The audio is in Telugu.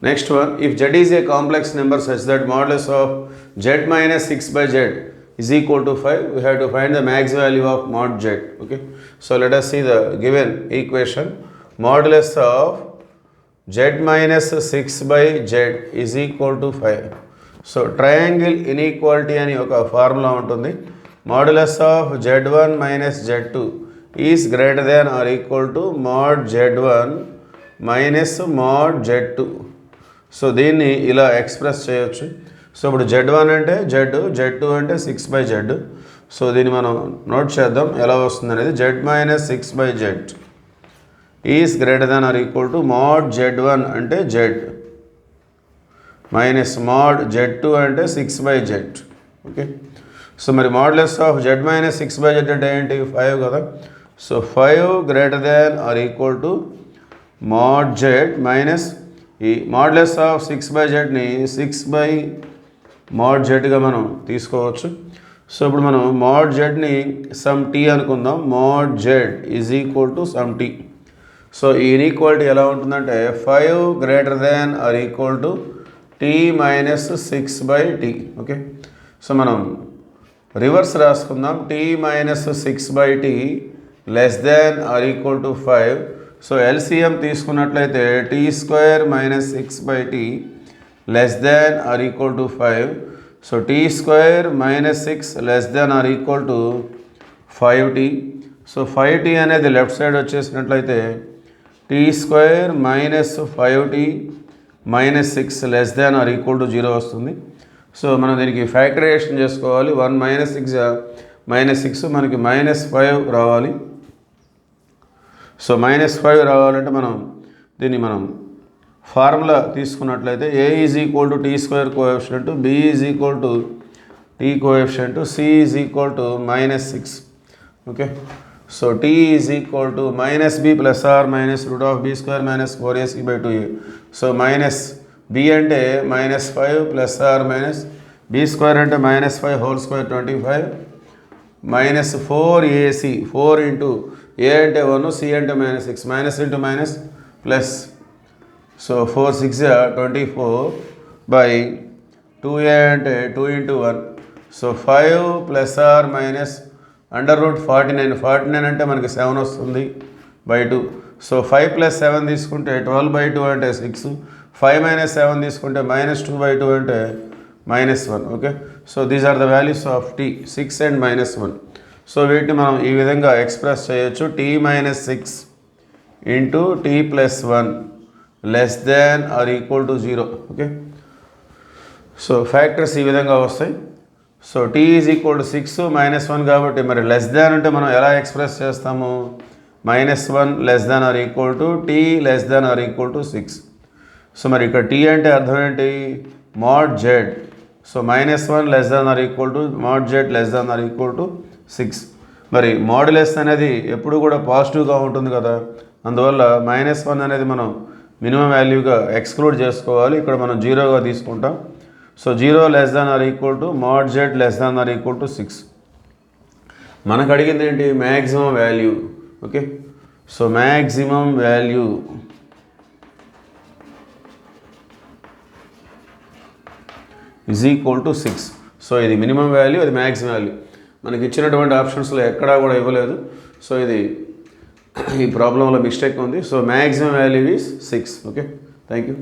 Next one, if z is a complex number such that modulus of z minus 6 by z is equal to 5, we have to find the max value of mod z. Okay, so let us see the given equation. Modulus of z minus 6 by z is equal to 5. So triangle inequality అని ఒక ఫార్ములా ఉంటుంది. Modulus of z1 minus z2 is greater than or equal to mod z1 minus mod z2. So దీన్ని ఇలా ఎక్స్ప్రెస్ చేయొచ్చు. సో ఇప్పుడు z1 అంటే z, z2 అంటే 6 బై z. సో దీన్ని మనం నోట్ చేద్దాం ఎలా వస్తుంది అనేది. z minus 6 by z is greater than or equal to mod z1 అంటే z మైనస్ మోడ్ z2 అంటే 6 బై z. ఓకే, సో మరి modulus of z minus 6 by z అంటే ఏంటి? 5 కదా. So 5 greater than or equal to mod z minus ఈ మోడ్లెస్ ఆఫ్ 6 బై జెడ్ని 6 బై మోడ్ జెడ్గా మనం తీసుకోవచ్చు. సో ఇప్పుడు మనం మోడ్ జెడ్ని సమ్ టీ అనుకుందాం. Mode Z is equal to some T. So ఈ ఇన్ఈక్వాలిటీ ఎలా ఉంటుందంటే 5 greater than or equal to T minus 6 by T. Okay, so మనం రివర్స్ రాసుకుందాం. T minus 6 by T less than or equal to 5. So LCM తీసుకున్నట్లయితే T square minus 6 by T less than or equal to 5. So T square minus 6 less than or equal to 5t. So 5t అనేది left side వచ్చేసినట్లయితే tea square minus 5t minus 6 less than or equal to 0 వస్తుంది. సో మనం దీనికి ఫ్యాక్టరైజేషన్ చేసుకోవాలి. 1 మైనస్ 6 మైనస్ 6 మనకి మైనస్ 5 రావాలి. సో మైనస్ 5 రావాలంటే దీన్ని మనం ఫార్ములా తీసుకున్నట్లయితే a is equal to t square coefficient, b is equal to t coefficient, c is equal to minus 6. Okay, so tea is equal to minus b plus or minus root of b square minus 4ac by 2a. So minus b అంటే minus 5 plus or minus b square అంటే minus 5 whole square 25 minus 4ac 4 into a అంటే 1, సి అంటే minus 6, minus into minus plus. So 4 6 24 by 2a అంటే 2 into 1. So 5 plus or minus under root 49 అంటే మనకి 7 వస్తుంది బై 2. సో 5 ప్లస్ 7 తీసుకుంటే 12 బై 2 అంటే 6. 5 మైనస్ 7 తీసుకుంటే మైనస్ 2 బై 2 అంటే minus 1. Okay, so these are the values of T, 6 and minus 1. So వీటిని మనం ఈ విధంగా ఎక్స్ప్రెస్ చేయొచ్చు. T minus 6 into T plus 1 less than or equal to 0. Okay, so factors ఈ విధంగా వస్తాయి. So tea is equal to 6 minus 1 కాబట్టి మరి లెస్ దాన్ అంటే మనం ఎలా ఎక్స్ప్రెస్ చేస్తాము? Minus 1 less than or equal to T less than or equal to 6. So మరి ఇక్కడ టీ అంటే అర్థం ఏంటి? Mod Z. So minus 1 less than or equal to mod Z less than or equal to 6. మరి మోడ్యులస్ అనేది ఎప్పుడు కూడా పాజిటివ్గా ఉంటుంది కదా, అందువల్ల మైనస్ 1 అనేది మనం మినిమం వాల్యూగా ఎక్స్క్లూడ్ చేసుకోవాలి. ఇక్కడ మనం 0గా తీసుకుంటాం. So 0 less than or equal to mod Z less than or equal to 6. మనకు అడిగింది ఏంటి? Maximum value. Okay, so maximum value is equal to 6. So ఇది మినిమం వాల్యూ, అది మ్యాక్సిమం వాల్యూ. మనకి ఇచ్చినటువంటి ఆప్షన్స్లో ఎక్కడా కూడా ఇవ్వలేదు. సో ఇది ఈ ప్రాబ్లంలో మిస్టేక్ ఉంది. So maximum value is 6. Okay, thank you.